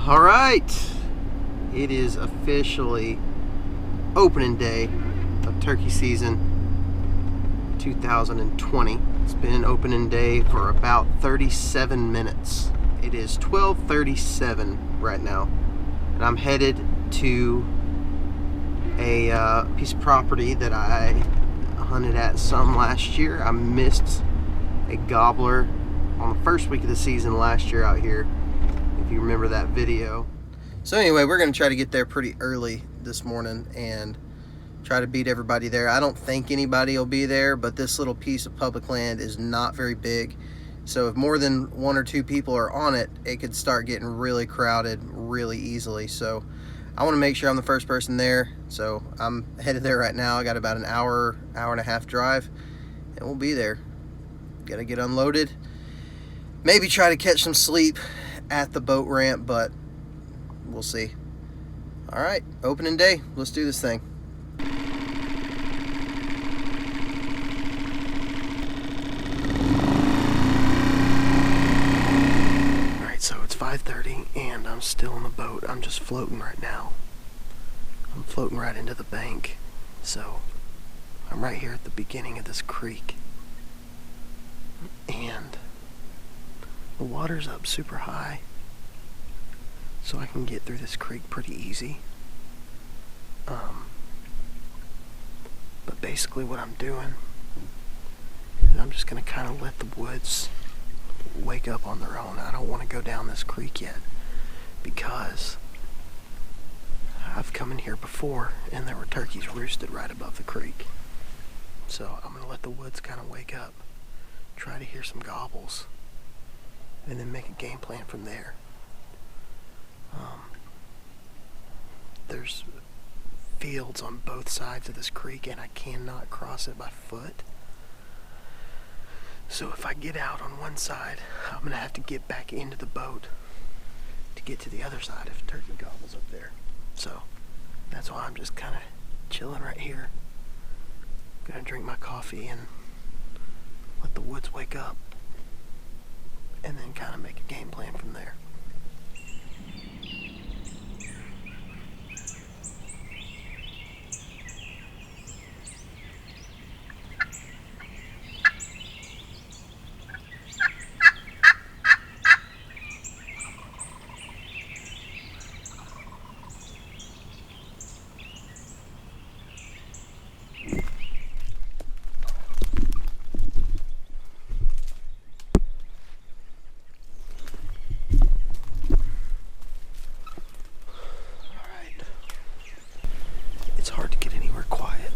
All right, it is officially opening day of turkey season 2020. It's been an opening day for about 37 minutes. It is 12:37 right now, and I'm headed to a piece of property that I hunted at some last year. I missed a gobbler on the first week of the season last year out here, if you remember that video. So anyway, we're going to try to get there pretty early this morning and try to beat everybody there. I don't think anybody will be there, but this little piece of public land is not very big. So if more than one or two people are on it, it could start getting really crowded really easily. So I want to make sure I'm the first person there. So I'm headed there right now. I got about an hour and a half drive, and we'll be there. Got to get unloaded. Maybe try to catch some sleep at the boat ramp, but we'll see. All right, opening day. Let's do this thing. All right, so it's 5:30 and I'm still on the boat. I'm just floating right now. I'm floating right into the bank. So I'm right here at the beginning of this creek. And the water's up super high, so I can get through this creek pretty easy. But basically what I'm doing is I'm just going to kind of let the woods wake up on their own. I don't want to go down this creek yet because I've come in here before and there were turkeys roosted right above the creek. So I'm going to let the woods kind of wake up, try to hear some gobbles, and then make a game plan from there. There's fields on both sides of this creek and I cannot cross it by foot. So if I get out on one side, I'm going to have to get back into the boat to get to the other side if a turkey gobbles up there. So that's why I'm just kind of chilling right here. Gonna drink my coffee and let the woods wake up, and then kind of make a game plan from there. It's hard to get anywhere quiet,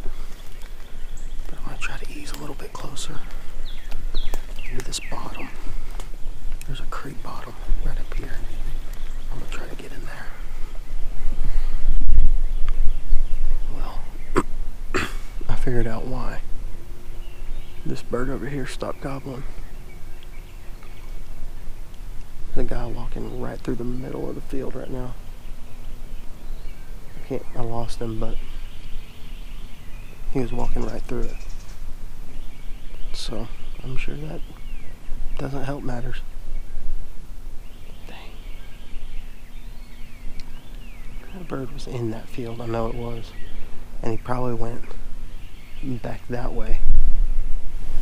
but I'm going to try to ease a little bit closer into this bottom. There's a creek bottom right up here. I'm going to try to get in there. Well, I figured out why this bird over here stopped gobbling. There's a guy walking right through the middle of the field right now. I lost him, but he was walking right through it. So I'm sure that doesn't help matters. Dang. That bird was in that field, I know it was. And he probably went back that way.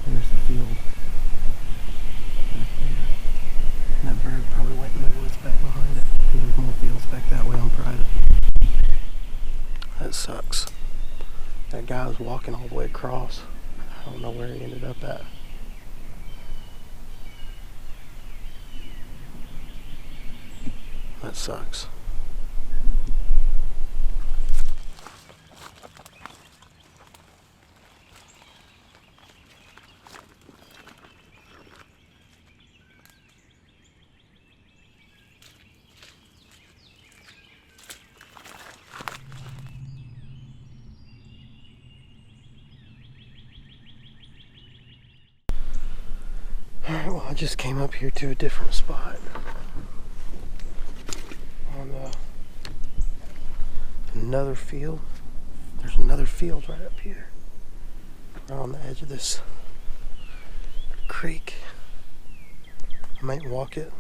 There's the field. Right there. And that bird probably went in the woods back behind it. There's more fields back that way on private. That sucks. That guy was walking all the way across. I don't know where he ended up at. That sucks. Alright, well, I just came up here to a different spot on another field. There's another field right up here, right on the edge of this creek. I might walk it.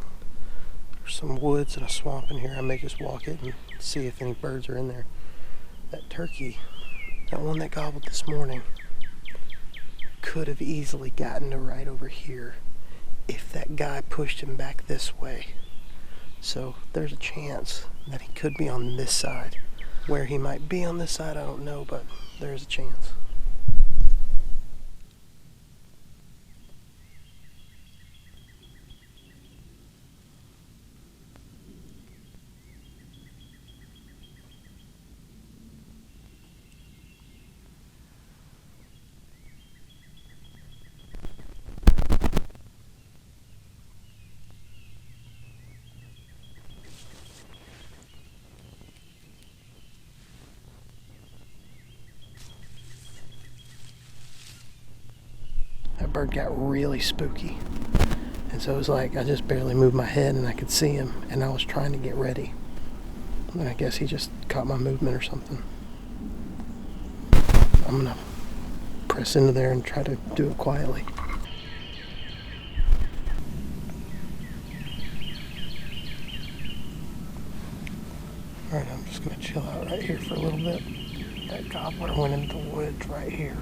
There's some woods and a swamp in here. I may just walk it and see if any birds are in there. That turkey, that one that gobbled this morning, could have easily gotten to right over here if that guy pushed him back this way. So there's a chance that he could be on this side. Where he might be on this side, I don't know, but there's a chance. That bird got really spooky. And so it was like I just barely moved my head and I could see him, and I was trying to get ready. And I guess he just caught my movement or something. I'm gonna press into there and try to do it quietly. Alright, I'm just gonna chill out right here for a little bit. That gobbler went into the woods right here.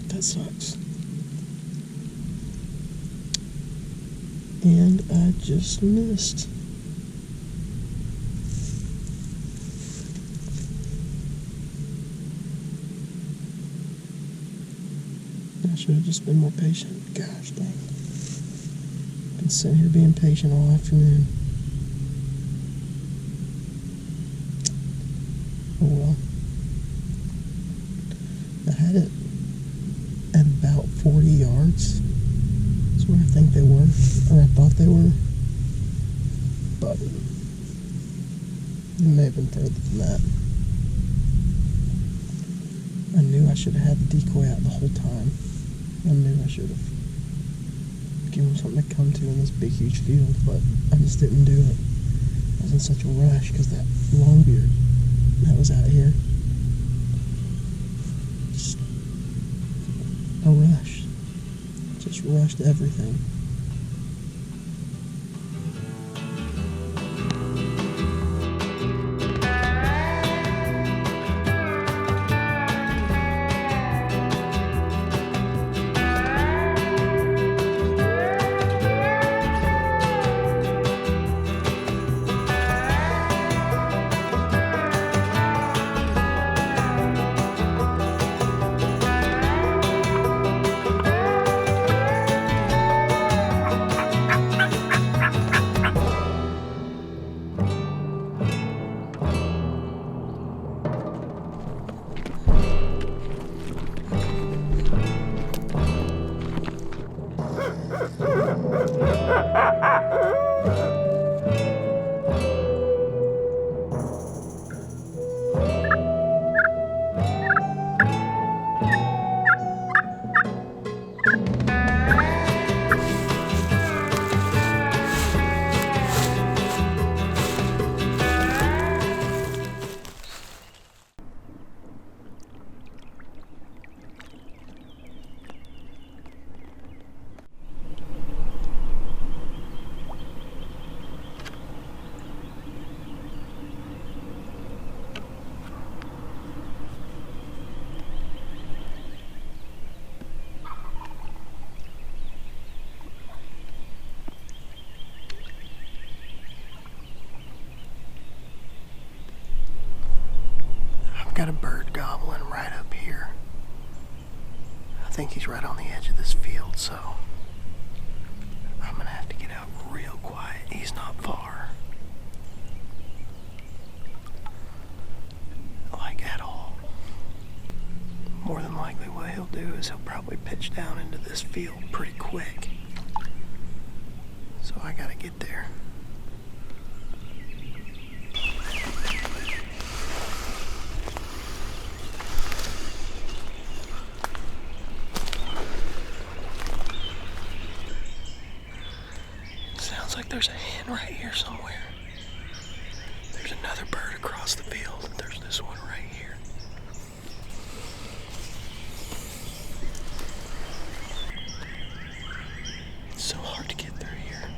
That sucks. And I just missed. I should have just been more patient. Gosh dang. Been sitting here being patient all afternoon. Oh well. I had it at about 40 yards. That's where I think they were, or I thought they were. But it may have been further than that. I knew I should have had the decoy out the whole time. I knew I should have given him something to come to in this big, huge field, but I just didn't do it. I was in such a rush because that longbeard that was out here. Just a rush. Just rushed everything. got a bird gobbling right up here. I think he's right on the edge of this field, so I'm gonna have to get out real quiet. He's not far. Like at all. More than likely what he'll do is he'll probably pitch down into this field pretty quick. So I gotta get there. Sounds like there's a hen right here somewhere. There's another bird across the field. There's this one right here. It's so hard to get through here.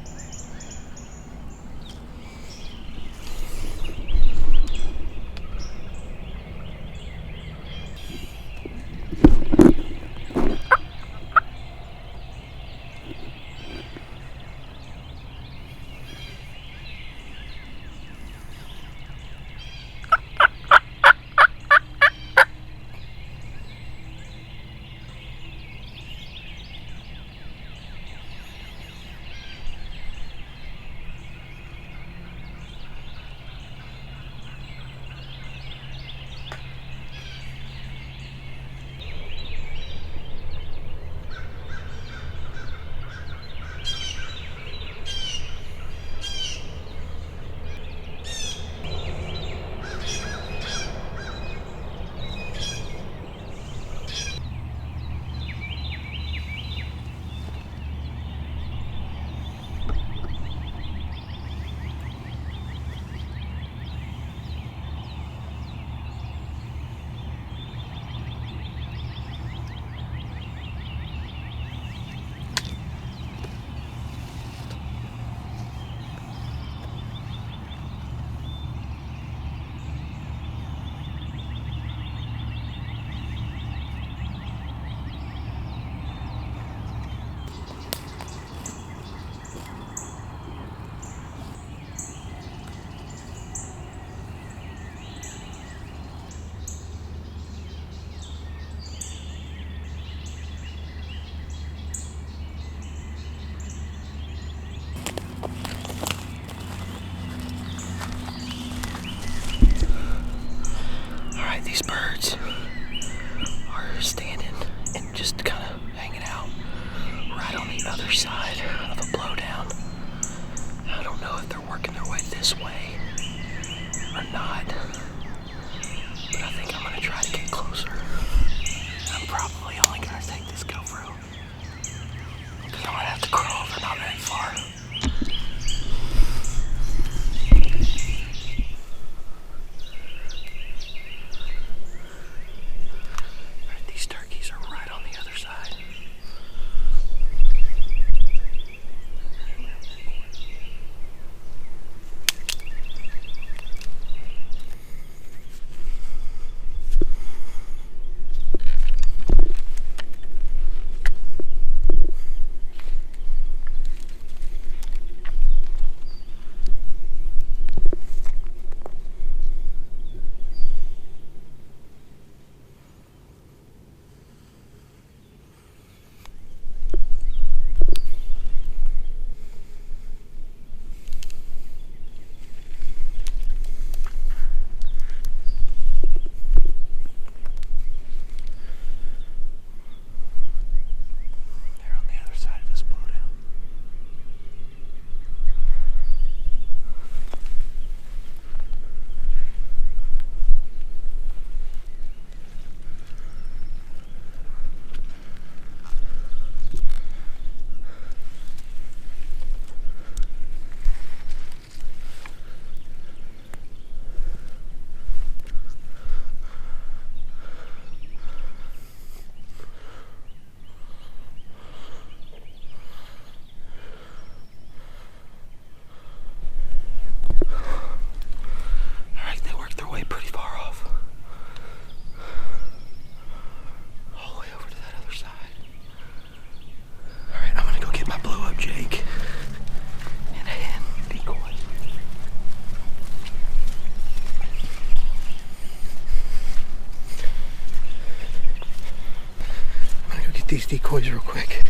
check these decoys real quick.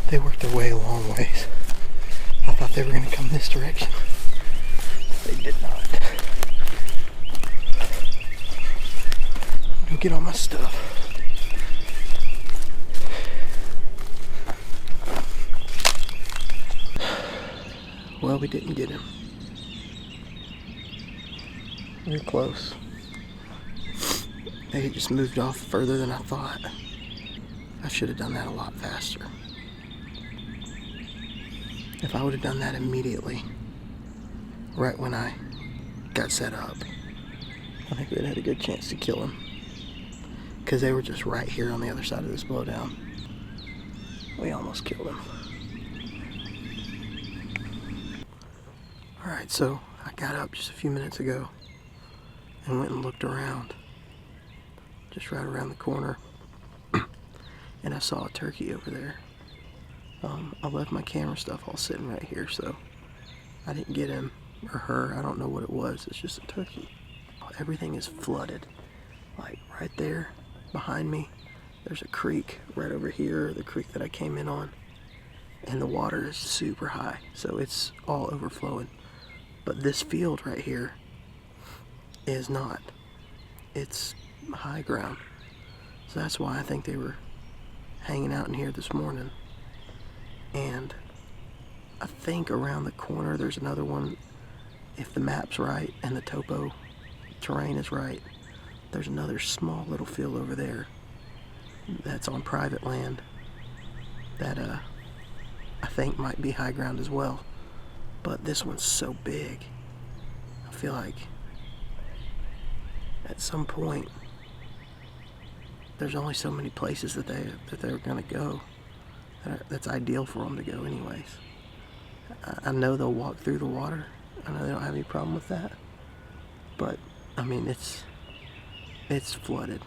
They worked their way a long ways. I thought they were going to come this direction. They did not. Go get all my stuff. Well, we didn't get him. We were close. They just moved off further than I thought. I should have done that a lot faster. If I would have done that immediately, right when I got set up, I think we'd had a good chance to kill him. Because they were just right here on the other side of this blowdown. We almost killed him. Alright, so I got up just a few minutes ago and went and looked around. Just right around the corner. And I saw a turkey over there. I left my camera stuff all sitting right here, so I didn't get him or her. I don't know what it was. It's just a turkey. Everything is flooded. Like right there behind me, there's a creek right over here, the creek that I came in on. And the water is super high, so it's all overflowing. But this field right here is not. It's high ground. So that's why I think they were hanging out in here this morning. And I think around the corner there's another one. If the map's right and the topo terrain is right, there's another small little field over there that's on private land that I think might be high ground as well. But this one's so big, I feel like at some point there's only so many places that they're gonna go that's ideal for them to go anyways. I know they'll walk through the water. I know they don't have any problem with that. But I mean, it's flooded.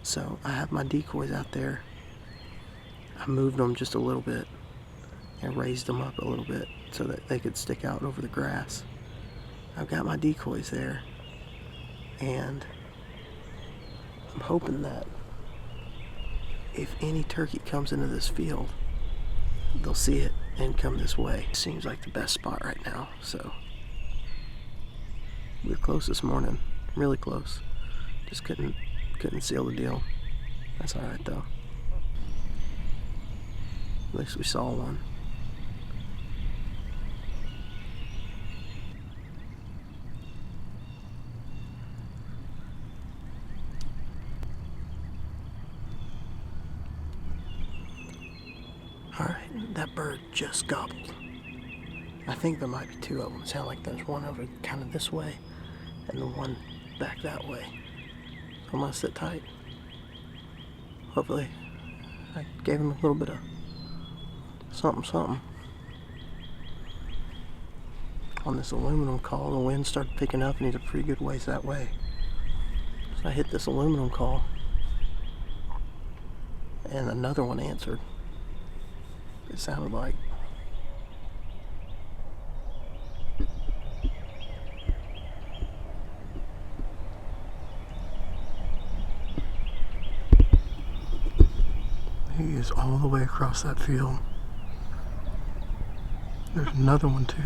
So I have my decoys out there. I moved them just a little bit and raised them up a little bit so that they could stick out over the grass. I've got my decoys there, and I'm hoping that if any turkey comes into this field, they'll see it and come this way. Seems like the best spot right now, so we were close this morning, really close. Just couldn't seal the deal. That's alright though. At least we saw one. Alright, that bird just gobbled. I think there might be two of them. It sounds like there's one over kind of this way and the one back that way. So I'm gonna sit tight. Hopefully I gave him a little bit of something. On this aluminum call, the wind started picking up and he's a pretty good ways that way. So I hit this aluminum call and another one answered. It sounded like. He is all the way across that field. There's another one too.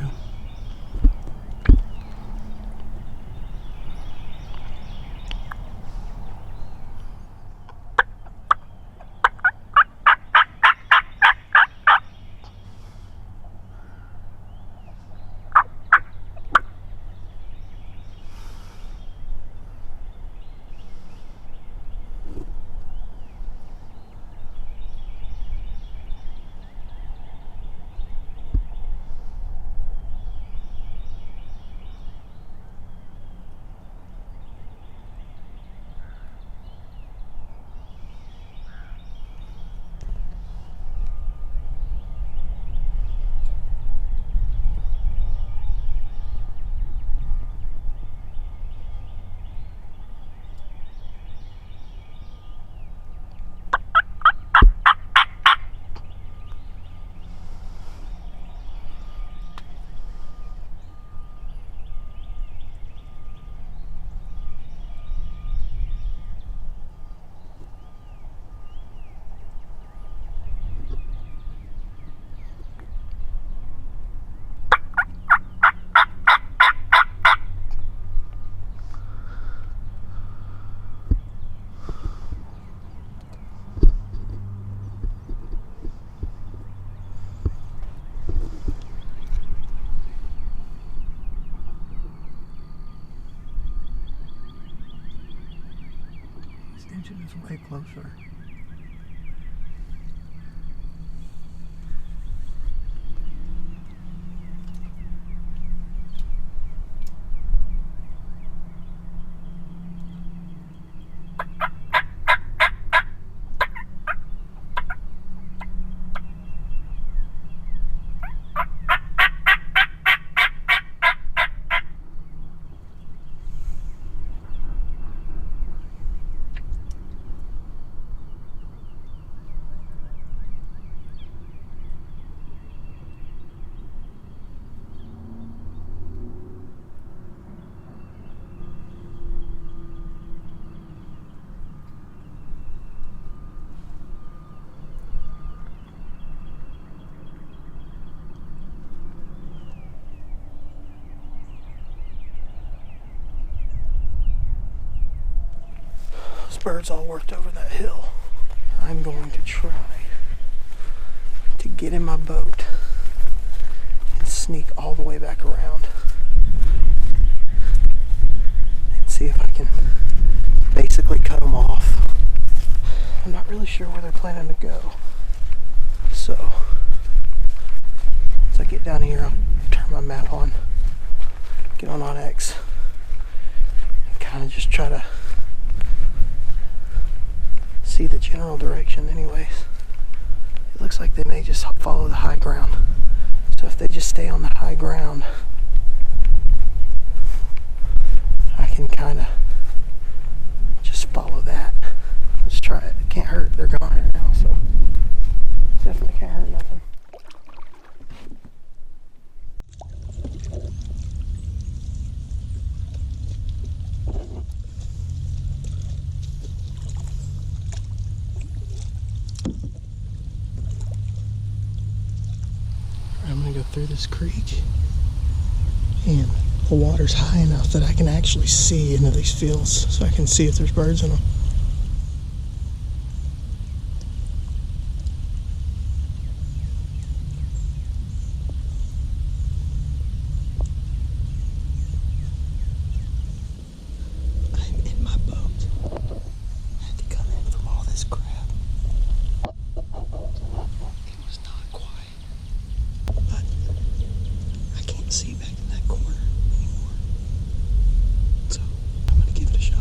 extension is way closer. Birds all worked over that hill. I'm going to try to get in my boat and sneak all the way back around and see if I can basically cut them off. I'm not really sure where they're planning to go, so as I get down here, I'll turn my map on, get on X, and kind of just try to see the general direction. Anyways, it looks like they may just follow the high ground, so if they just stay on the high ground, I can kind of just follow that. Let's try it. It can't hurt. They're gone right now, so definitely can't hurt nothing. I'm gonna go through this creek, and the water's high enough that I can actually see into these fields, so I can see if there's birds in them. I'm in my boat. I had to come in from all this crap. It was not quiet. But I can't see back in that corner anymore. So I'm gonna give it a shot.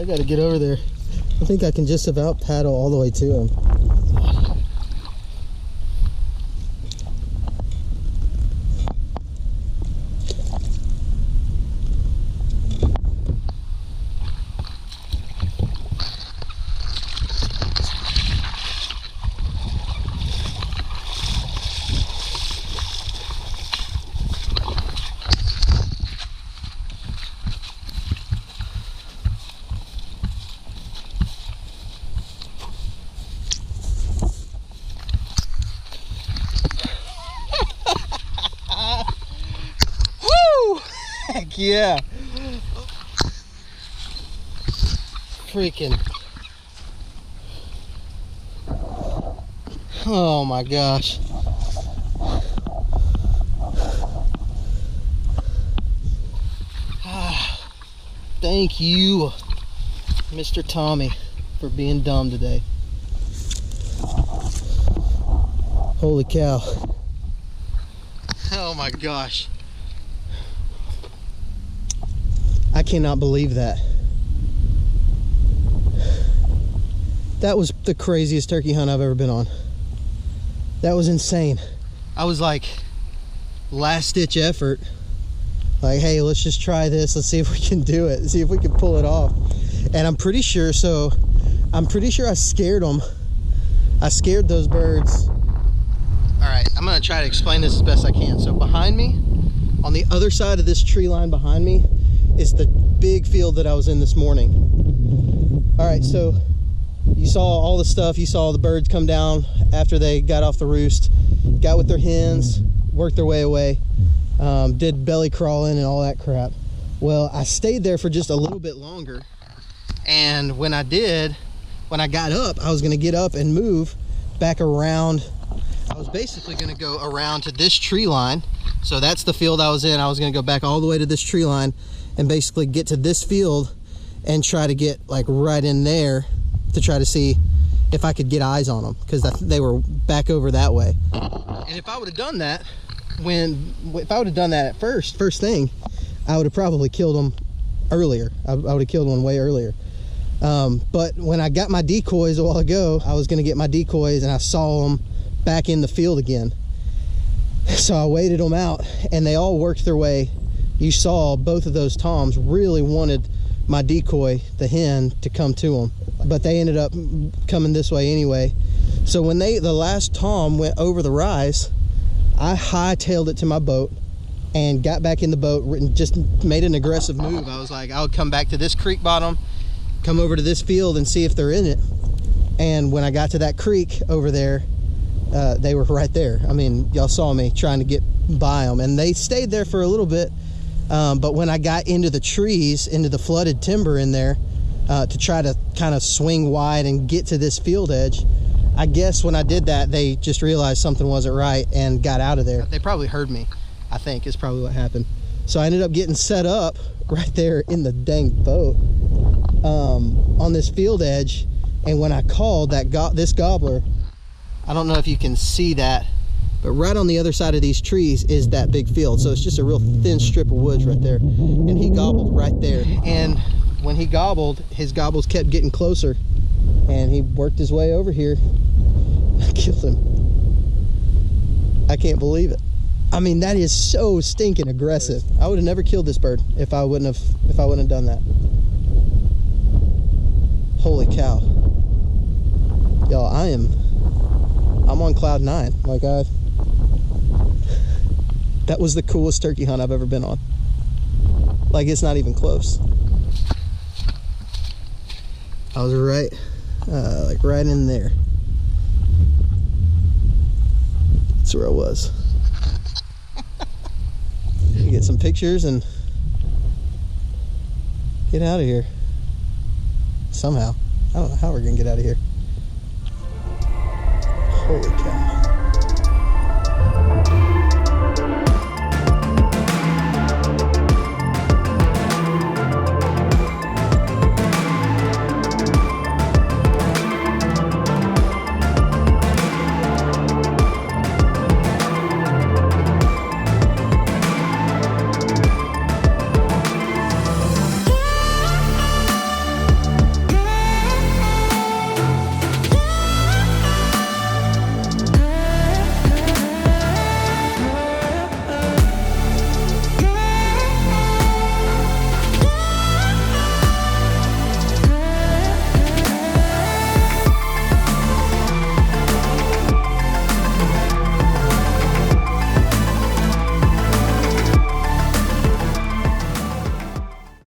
gotta get over there. I think I can just about paddle all the way to him. Heck yeah. Freaking. Oh my gosh. Thank you, Mr. Tommy, for being dumb today. Holy cow. Oh my gosh. I cannot believe that. That was the craziest turkey hunt I've ever been on. That was insane. I was like, last ditch effort. Like, hey, let's just try this. Let's see if we can do it. See if we can pull it off. And I'm pretty sure I scared them. I scared those birds. All right, I'm gonna try to explain this as best I can. So behind me, on the other side of this tree line behind me, is the big field that I was in this morning. All right, so you saw all the stuff. You saw the birds come down after they got off the roost, got with their hens, worked their way away, did belly crawling and all that crap. Well, I stayed there for just a little bit longer, and when I got up, I was gonna get up and move back around. I was basically gonna go around to this tree line. So that's the field I was in. I was gonna go back all the way to this tree line and basically get to this field and try to get like right in there to try to see if I could get eyes on them, because they were back over that way. And if I would have done that, at first thing, I would have probably killed them earlier. I would have killed one way earlier. But when I got my decoys a while ago, I was gonna get my decoys and I saw them back in the field again. So I waited them out and they all worked their way. You saw both of those toms really wanted my decoy, the hen, to come to them, but they ended up coming this way anyway. So when the last tom went over the rise, I hightailed it to my boat and got back in the boat and just made an aggressive move. I was like, I would come back to this creek bottom, come over to this field and see if they're in it. And when I got to that creek over there, they were right there. I mean, y'all saw me trying to get by them, and they stayed there for a little bit. But when I got into the trees, into the flooded timber in there, to try to kind of swing wide and get to this field edge, I guess when I did that, they just realized something wasn't right and got out of there. They probably heard me, I think, is probably what happened. So I ended up getting set up right there in the dang boat on this field edge. And when I called this gobbler, I don't know if you can see that, but right on the other side of these trees is that big field. So it's just a real thin strip of woods right there. And he gobbled right there. And when he gobbled, his gobbles kept getting closer. And he worked his way over here. I killed him. I can't believe it. I mean, that is so stinking aggressive. I would have never killed this bird if I wouldn't have done that. Holy cow. Y'all, I'm on cloud 9. Like, that was the coolest turkey hunt I've ever been on. Like, it's not even close. I was right, like right in there. That's where I was. Get some pictures and get out of here. Somehow. I don't know how we're gonna get out of here. Holy cow.